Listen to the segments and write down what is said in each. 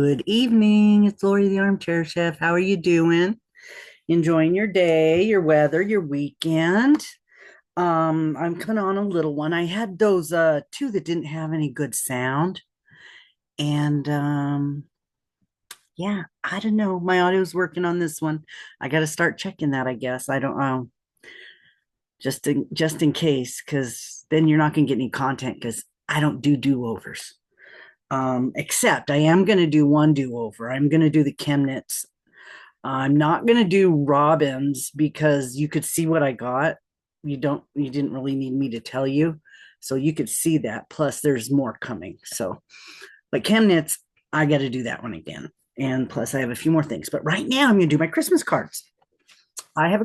Good evening. It's Lori, the armchair chef. How are you doing? Enjoying your day, your weather, your weekend? I'm coming on a little one. I had those two that didn't have any good sound. And yeah, I don't know. My audio's working on this one. I got to start checking that, I guess. I don't know. Just in case, because then you're not gonna get any content because I don't do do-overs. Except I am gonna do one do-over. I'm gonna do the Chemnitz. I'm not going to do Robins because you could see what I got. You didn't really need me to tell you. So you could see that. Plus, there's more coming. So, but Chemnitz, I got to do that one again. And plus, I have a few more things. But right now, I'm going to do my Christmas cards. I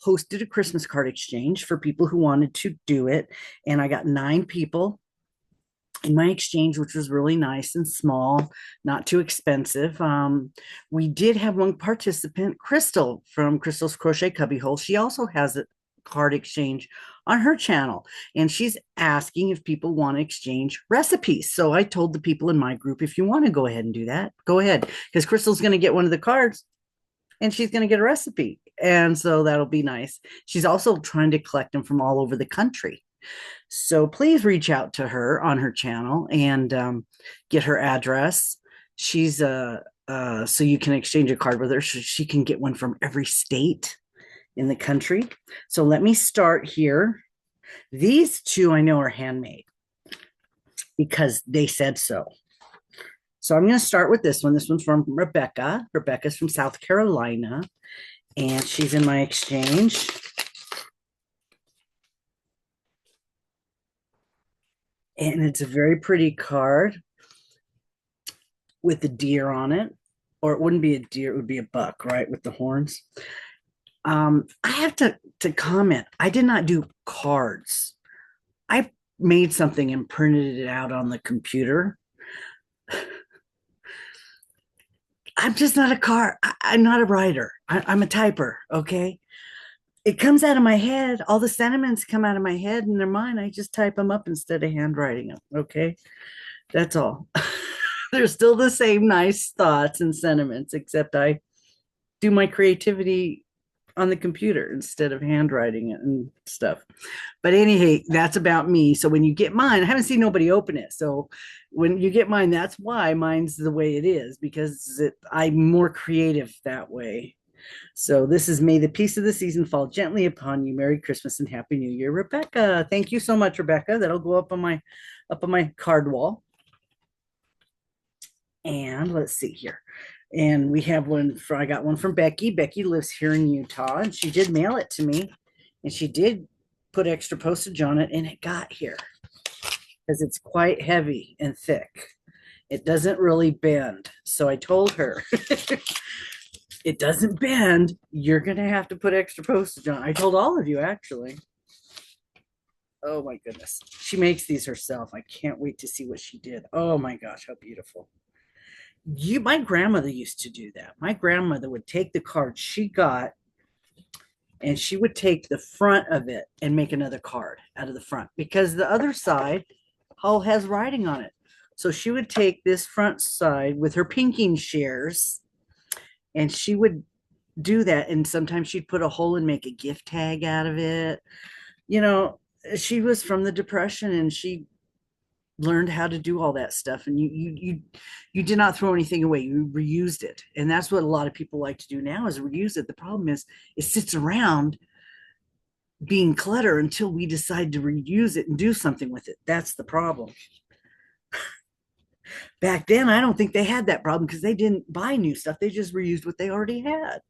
hosted a Christmas card exchange for people who wanted to do it. And I got 9 people in my exchange, which was really nice and small, not too expensive. We did have one participant, Crystal from Crystal's Crochet Cubbyhole. She also has a card exchange on her channel, and she's asking if people want to exchange recipes. So I told the people in my group, if you want to go ahead and do that, go ahead, because Crystal's going to get one of the cards and she's going to get a recipe. And so that'll be nice. She's also trying to collect them from all over the country. So please reach out to her on her channel and get her address. She's so you can exchange a card with her. So she can get one from every state in the country. So let me start here. These two I know are handmade because they said so. So I'm going to start with this one. This one's from Rebecca. Rebecca's from South Carolina, and she's in my exchange. And it's a very pretty card with the deer on it. Or it wouldn't be a deer, it would be a buck, right? With the horns. I have to comment. I did not do cards. I made something and printed it out on the computer. I'm just not a card. I'm not a writer. I'm a typer. Okay. It comes out of my head. All the sentiments come out of my head and they're mine. I just type them up instead of handwriting them. Okay. That's all. They're still the same nice thoughts and sentiments, except I do my creativity on the computer instead of handwriting it and stuff. But anyway, that's about me. So when you get mine, I haven't seen nobody open it. So when you get mine, that's why mine's the way it is, because I'm more creative that way. So this is May the Peace of the Season Fall Gently Upon You. Merry Christmas and Happy New Year, Rebecca. Thank you so much, Rebecca. That'll go up on my card wall. And let's see here. And we have I got one from Becky. Becky lives here in Utah, and she did mail it to me. And she did put extra postage on it, and it got here because it's quite heavy and thick. It doesn't really bend. So I told her, it doesn't bend. You're going to have to put extra postage on. I told all of you, actually. Oh my goodness. She makes these herself. I can't wait to see what she did. Oh my gosh, how beautiful. My grandmother used to do that. My grandmother would take the card she got and she would take the front of it and make another card out of the front because the other side all has writing on it. So she would take this front side with her pinking shears and she would do that. And sometimes she'd put a hole and make a gift tag out of it. You know, she was from the Depression and she learned how to do all that stuff, and you did not throw anything away. You reused it, and that's what a lot of people like to do now is reuse it. The problem is it sits around being clutter until we decide to reuse it and do something with it. That's the problem. Back then I don't think they had that problem because they didn't buy new stuff. They just reused what they already had.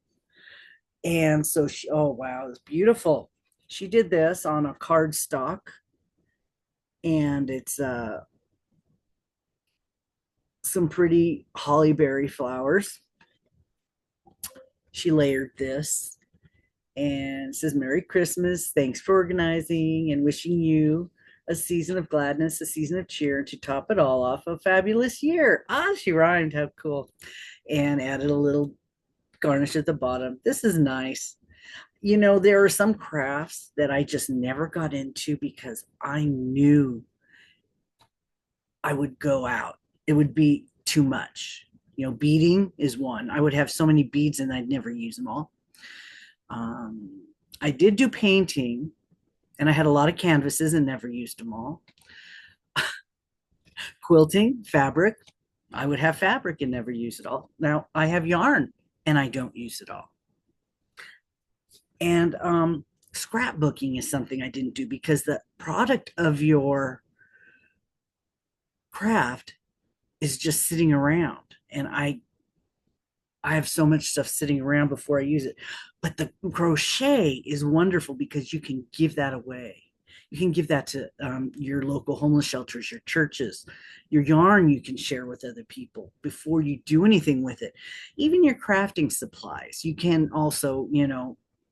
And so oh wow, it's beautiful. She did this on a card stock, and it's some pretty hollyberry flowers. She layered this and it says, Merry Christmas. Thanks for organizing and wishing you a season of gladness, a season of cheer, and to top it all off, a fabulous year. Ah, she rhymed. How cool. And added a little garnish at the bottom. This is nice. You know, there are some crafts that I just never got into because I knew I would go out. It would be too much. Beading is one. I would have so many beads and I'd never use them all. I did do painting and I had a lot of canvases and never used them all. Quilting, fabric, I would have fabric and never use it all. Now I have yarn and I don't use it all. And scrapbooking is something I didn't do because the product of your craft is just sitting around. And I have so much stuff sitting around before I use it. But the crochet is wonderful because you can give that away. You can give that to your local homeless shelters, your churches. Your yarn you can share with other people before you do anything with it. Even your crafting supplies, you can also,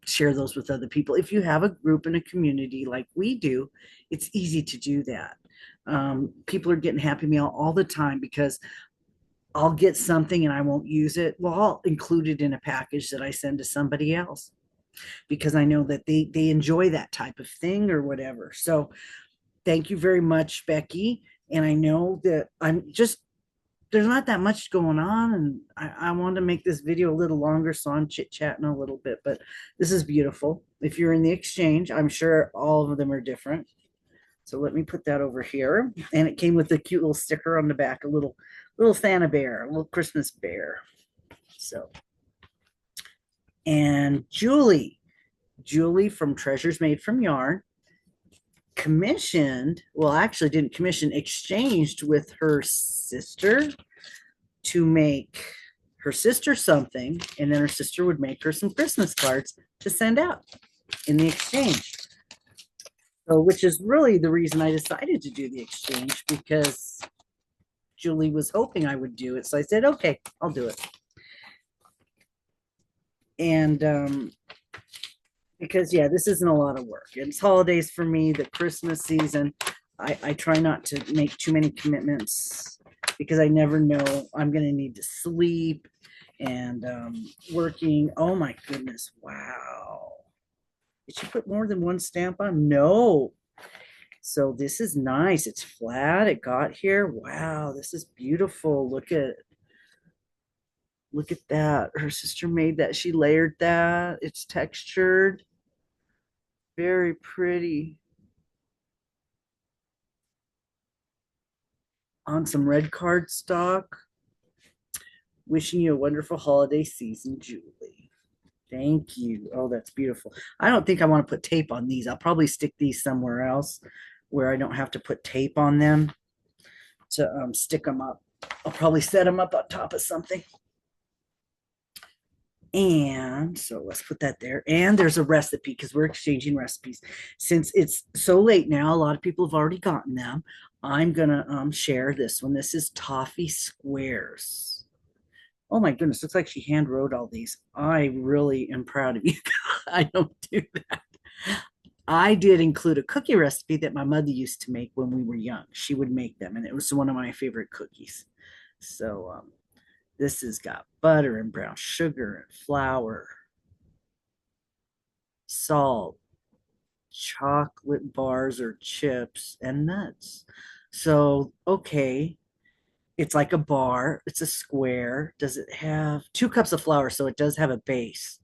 share those with other people. If you have a group and a community like we do, it's easy to do that. People are getting Happy Meal all the time because I'll get something and I won't use it. Well, I'll include it in a package that I send to somebody else because I know that they enjoy that type of thing or whatever. So thank you very much, Becky. And I know that there's not that much going on, and I wanted to make this video a little longer, so I'm chit-chatting a little bit, but this is beautiful. If you're in the exchange, I'm sure all of them are different. So let me put that over here. And it came with a cute little sticker on the back, a little Santa bear, a little Christmas bear. So, and Julie from Treasures Made from Yarn actually didn't commission, exchanged with her sister to make her sister something, and then her sister would make her some Christmas cards to send out in the exchange. So, which is really the reason I decided to do the exchange, because Julie was hoping I would do it. So I said, okay, I'll do it. And because, yeah, this isn't a lot of work. It's holidays for me, the Christmas season. I try not to make too many commitments because I never know I'm going to need to sleep and working. Oh my goodness. Wow. Did she put more than one stamp on? No. So this is nice. It's flat. It got here. Wow, this is beautiful. Look at that. Her sister made that. She layered that. It's textured. Very pretty. On some red cardstock. Wishing you a wonderful holiday season, Julie. Thank you. Oh, that's beautiful. I don't think I want to put tape on these. I'll probably stick these somewhere else where I don't have to put tape on them to stick them up. I'll probably set them up on top of something. And so let's put that there. And there's a recipe because we're exchanging recipes. Since it's so late now, a lot of people have already gotten them. I'm going to share this one. This is toffee squares. Oh my goodness, looks like she hand wrote all these. I really am proud of you. I don't do that. I did include a cookie recipe that my mother used to make when we were young. She would make them, and it was one of my favorite cookies. So this has got butter and brown sugar and flour, salt, chocolate bars or chips, and nuts. So, okay, it's like a bar. It's a square. Does it have 2 cups of flour? So it does have a base.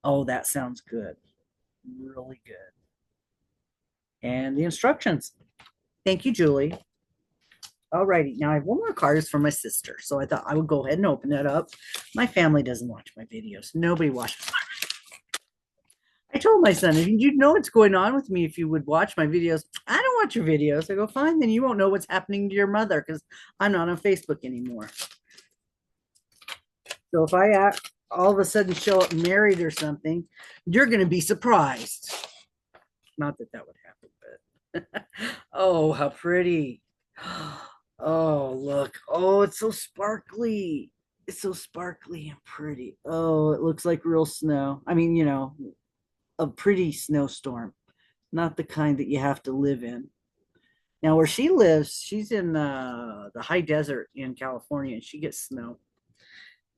Oh, that sounds good. Really good. And the instructions. Thank you, Julie. All righty. Now I have one more card. It's from my sister. So I thought I would go ahead and open that up. My family doesn't watch my videos. Nobody watches. I told my son, if you'd know what's going on with me if you would watch my videos. I don't watch your videos. I go, fine, then you won't know what's happening to your mother because I'm not on Facebook anymore. So if I all of a sudden show up married or something, you're going to be surprised. Not that that would happen, but oh, how pretty. Oh, look. Oh, it's so sparkly. It's so sparkly and pretty. Oh, it looks like real snow. I mean, a pretty snowstorm, not the kind that you have to live in. Now, where she lives, she's in the high desert in California, and she gets snow.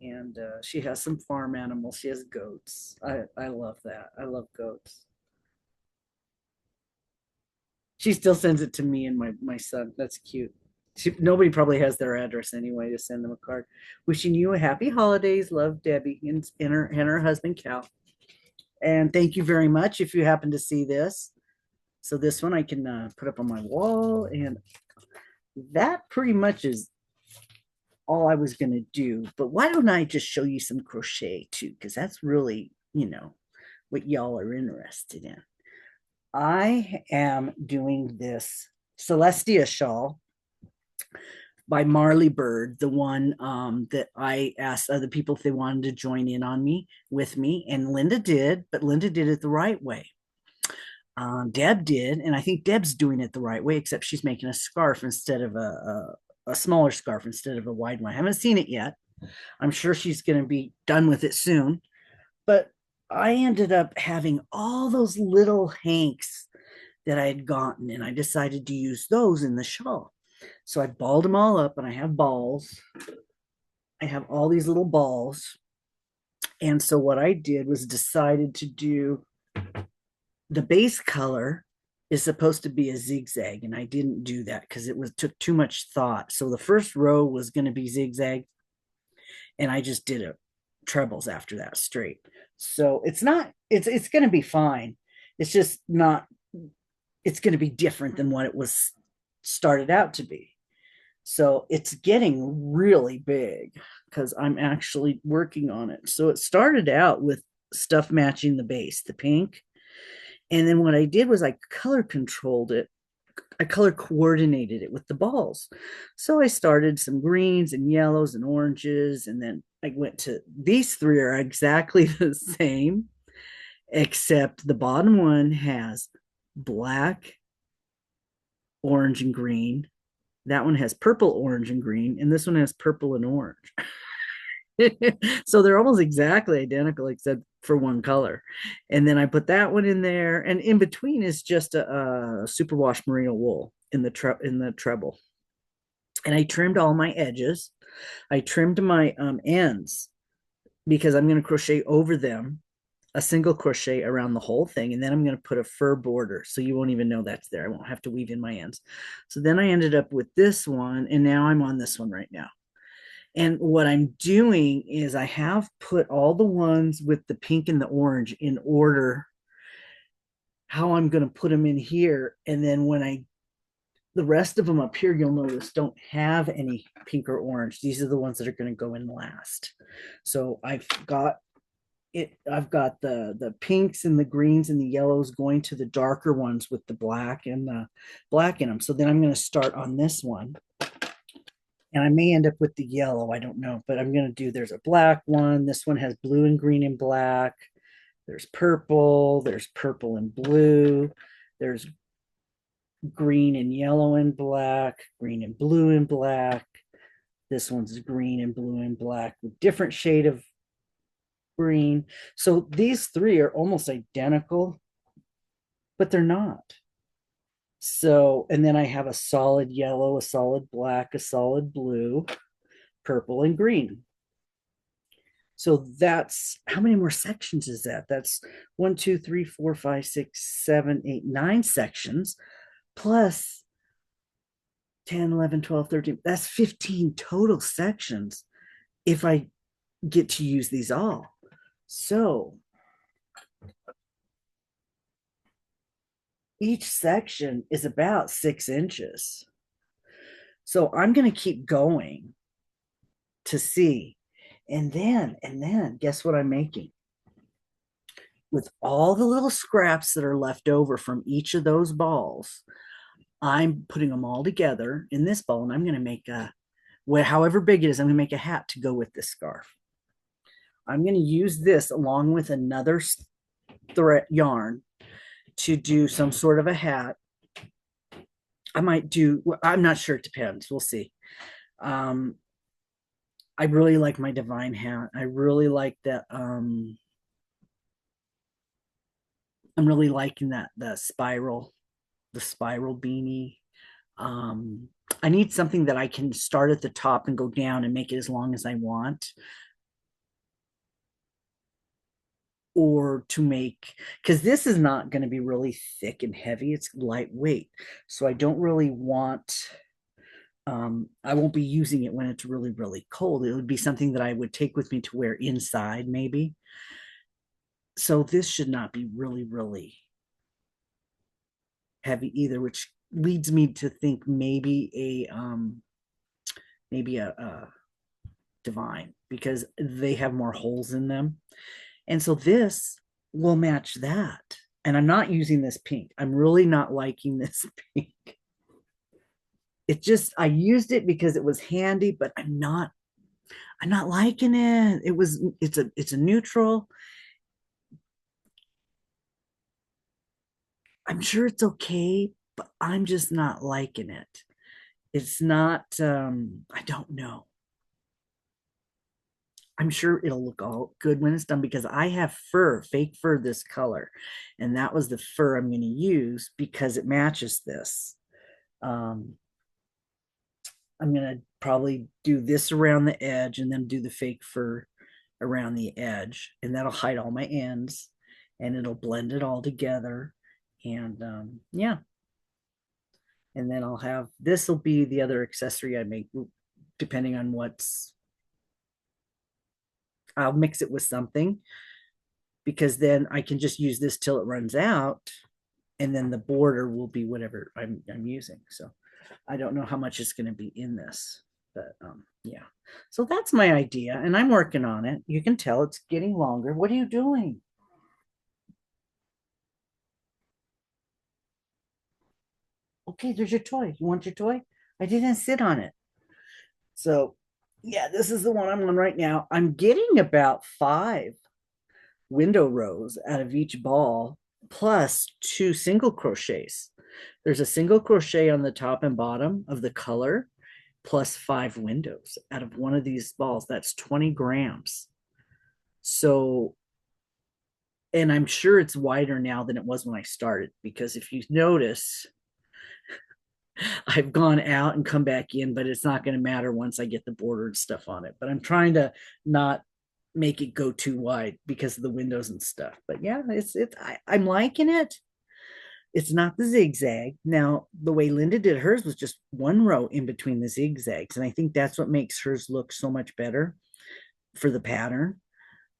And she has some farm animals. She has goats. I love that. I love goats. She still sends it to me and my son. That's cute. Nobody probably has their address anyway to send them a card. Wishing you a happy holidays. Love, Debbie and her husband, Cal. And thank you very much if you happen to see this. So this one I can put up on my wall. And that pretty much is all I was going to do. But why don't I just show you some crochet too? Because that's really, what y'all are interested in. I am doing this Celestia shawl by Marley Bird, the one that I asked other people if they wanted to join in on me with me, and Linda did, but Linda did it the right way. Deb did, and I think Deb's doing it the right way, except she's making a scarf instead of a smaller scarf instead of a wide one. I haven't seen it yet. I'm sure she's going to be done with it soon, but I ended up having all those little hanks that I had gotten, and I decided to use those in the shawl. So I balled them all up, and I have balls. I have all these little balls. And so what I did was decided to do the base color is supposed to be a zigzag, and I didn't do that because it took too much thought. So the first row was going to be zigzag, and I just did it trebles after that straight. So it's going to be fine. It's just not, it's going to be different than what it was started out to be. So it's getting really big because I'm actually working on it. So it started out with stuff matching the base, the pink. And then what I did was I color controlled it. I color coordinated it with the balls. So I started some greens and yellows and oranges. And then I went to these three are exactly the same, except the bottom one has black, orange, and green. That one has purple, orange, and green. And this one has purple and orange. So they're almost exactly identical except for one color. And then I put that one in there, and in between is just a superwash merino wool in the treble. And I trimmed all my edges. I trimmed my ends because I'm going to crochet over them, a single crochet around the whole thing, and then I'm going to put a fur border so you won't even know that's there. I won't have to weave in my ends. So then I ended up with this one, and now I'm on this one right now. And what I'm doing is I have put all the ones with the pink and the orange in order how I'm going to put them in here. And then the rest of them up here, you'll notice don't have any pink or orange. These are the ones that are going to go in last. So I've got the pinks and the greens and the yellows going to the darker ones with the black and the black in them. So then I'm going to start on this one. And I may end up with the yellow, I don't know, but I'm going to there's a black one. This one has blue and green and black. There's purple and blue. There's green and yellow and black, green and blue and black. This one's green and blue and black with different shade of green. So these three are almost identical, but they're not. So, and then I have a solid yellow, a solid black, a solid blue, purple, and green. So that's how many more sections is that? That's 1, 2, 3, 4, 5, 6, 7, 8, 9 sections plus 10, 11, 12, 13. That's 15 total sections if I get to use these all. So each section is about 6 inches. So I'm going to keep going to see. And then guess what I'm making? With all the little scraps that are left over from each of those balls, I'm putting them all together in this ball, and I'm going to make however big it is, I'm going to make a hat to go with this scarf. I'm going to use this along with another thread yarn to do some sort of a hat. I might do, I'm not sure, it depends. We'll see. I really like my divine hat. I really like that. I'm really liking the spiral beanie. I need something that I can start at the top and go down and make it as long as I want. Or to make, because this is not going to be really thick and heavy. It's lightweight. So I don't really want I won't be using it when it's really, really cold. It would be something that I would take with me to wear inside, maybe. So this should not be really, really heavy either, which leads me to think maybe a divine, because they have more holes in them. And so this will match that. And I'm not using this pink. I'm really not liking this pink. It just, I used it because it was handy, but I'm not liking it. It's a neutral. I'm sure it's okay, but I'm just not liking it. It's not, I don't know. I'm sure it'll look all good when it's done because I have fur, fake fur this color. And that was the fur I'm going to use because it matches this. Um, I'm going to probably do this around the edge and then do the fake fur around the edge. And that'll hide all my ends and it'll blend it all together. And yeah. And then I'll have, this will be the other accessory I make depending on I'll mix it with something because then I can just use this till it runs out and then the border will be whatever I'm using. So I don't know how much is going to be in this, but yeah. So that's my idea and I'm working on it. You can tell it's getting longer. What are you doing? Okay, there's your toy. You want your toy? I didn't sit on it. So yeah, this is the one I'm on right now. I'm getting about 5 window rows out of each ball plus 2 single crochets. There's a single crochet on the top and bottom of the color plus 5 windows out of one of these balls. That's 20 grams. So, and I'm sure it's wider now than it was when I started because if you notice, I've gone out and come back in, but it's not going to matter once I get the bordered stuff on it. But I'm trying to not make it go too wide because of the windows and stuff. But yeah, I'm liking it. It's not the zigzag. Now, the way Linda did hers was just 1 row in between the zigzags. And I think that's what makes hers look so much better for the pattern.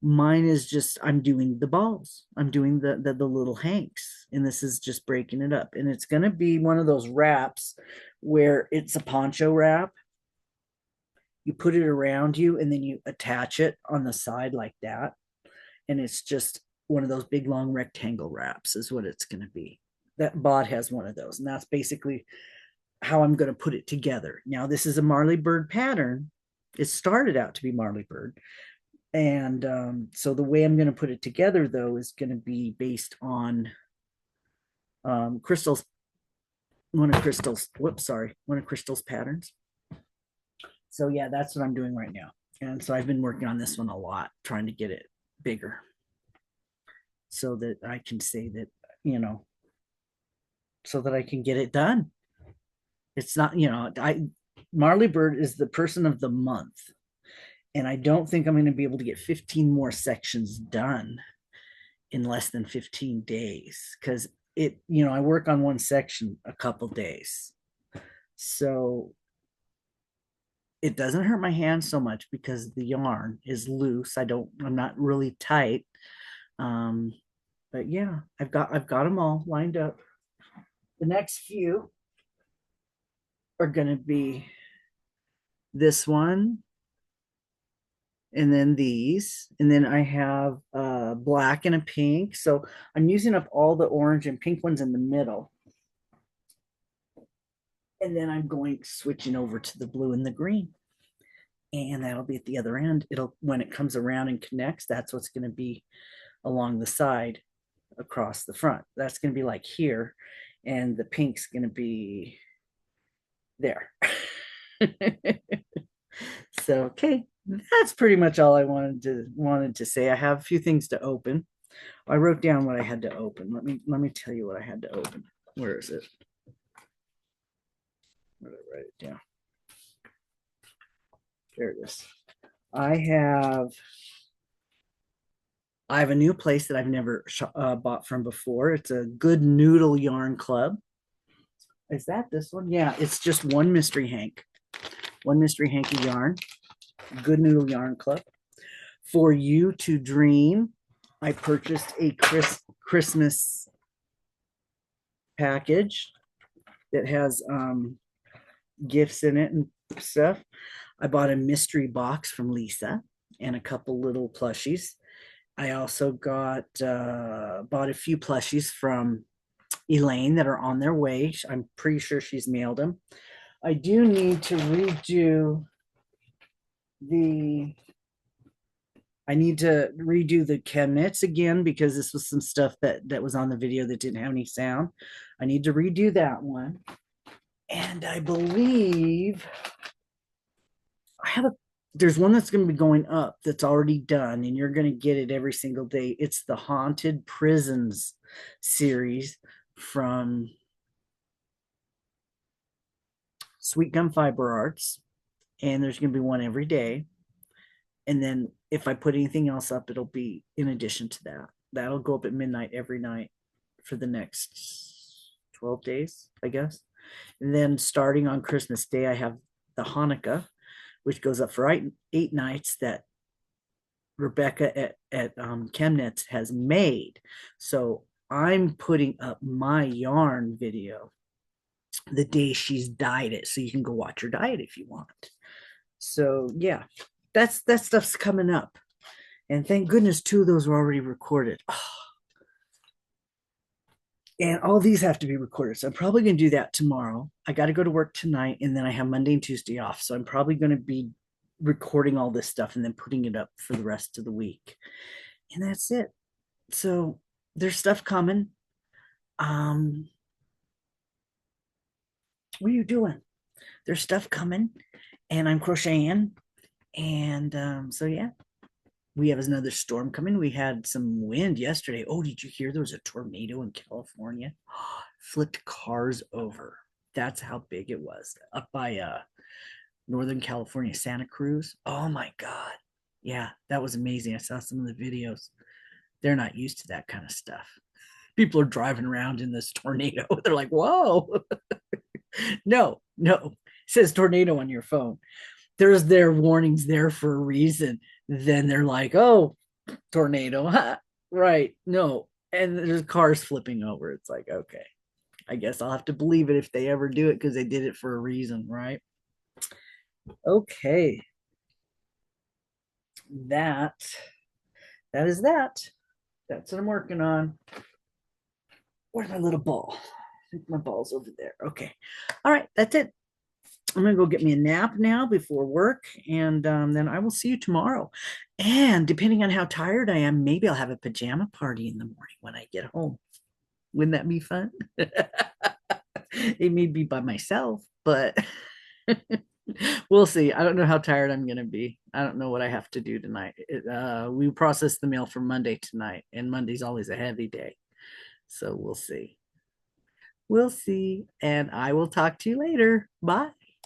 Mine is just, I'm doing the balls. I'm doing the little hanks. And this is just breaking it up. And it's going to be one of those wraps where it's a poncho wrap. You put it around you and then you attach it on the side like that. And it's just one of those big long rectangle wraps is what it's going to be. That bot has one of those. And that's basically how I'm going to put it together. Now, this is a Marley Bird pattern. It started out to be Marley Bird. And so the way I'm going to put it together, though, is going to be based on Crystal's, one of Crystal's patterns. So yeah, that's what I'm doing right now. And so I've been working on this one a lot, trying to get it bigger so that I can say that, so that I can get it done. It's not, Marley Bird is the person of the month. And I don't think I'm going to be able to get 15 more sections done in less than 15 days because I work on one section a couple days. So it doesn't hurt my hands so much because the yarn is loose. I'm not really tight. But yeah, I've got them all lined up. The next few are going to be this one and then these, and then I have a black and a pink. So I'm using up all the orange and pink ones in the middle. And then I'm switching over to the blue and the green. And that'll be at the other end. When it comes around and connects, that's what's going to be along the side across the front. That's going to be like here. And the pink's going to be there. So, okay, that's pretty much all I wanted to say. I have a few things to open. I wrote down what I had to open. Let me tell you what I had to open. Where is it? Where did I write it down? There it is. I have a new place that I've never bought from before. It's a Good Noodle Yarn Club. Is that this one? Yeah, it's just one mystery hank. One Mystery Hanky Yarn, Good Noodle Yarn Club. For You to Dream, I purchased a Christmas package that has gifts in it and stuff. I bought a mystery box from Lisa and a couple little plushies. I also bought a few plushies from Elaine that are on their way. I'm pretty sure she's mailed them. I do need to redo the cabinets again because this was some stuff that was on the video that didn't have any sound. I need to redo that one. And I believe there's one that's going to be going up that's already done, and you're going to get it every single day. It's the Haunted Prisons series from Sweet Gum Fiber Arts, and there's going to be one every day. And then if I put anything else up, it'll be in addition to that. That'll go up at midnight every night for the next 12 days, I guess. And then starting on Christmas Day, I have the Hanukkah, which goes up for 8 nights that Rebecca at Chemnitz has made. So I'm putting up my yarn video the day she's dyed it, so you can go watch her dye it if you want. So yeah, that stuff's coming up, and thank goodness 2 of those were already recorded. Oh. And all these have to be recorded, so I'm probably going to do that tomorrow. I got to go to work tonight, and then I have Monday and Tuesday off, so I'm probably going to be recording all this stuff and then putting it up for the rest of the week, and that's it. So there's stuff coming. What are you doing? There's stuff coming, and I'm crocheting, and so yeah, we have another storm coming. We had some wind yesterday. Oh, did you hear there was a tornado in California? Flipped cars over. That's how big it was up by Northern California, Santa Cruz. Oh my God. Yeah, that was amazing. I saw some of the videos. They're not used to that kind of stuff. People are driving around in this tornado. They're like, whoa. No, it says tornado on your phone. There's their warnings there for a reason. Then they're like, oh, tornado. Huh? Right. No. And there's cars flipping over. It's like, okay, I guess I'll have to believe it if they ever do it because they did it for a reason, right? Okay. That is that. That's what I'm working on. Where's my little ball? I think my ball's over there. Okay. All right. That's it. I'm going to go get me a nap now before work, and then I will see you tomorrow. And depending on how tired I am, maybe I'll have a pajama party in the morning when I get home. Wouldn't that be fun? It may be by myself, but we'll see. I don't know how tired I'm going to be. I don't know what I have to do tonight. We processed the mail for Monday tonight, and Monday's always a heavy day. So we'll see. We'll see. And I will talk to you later. Bye.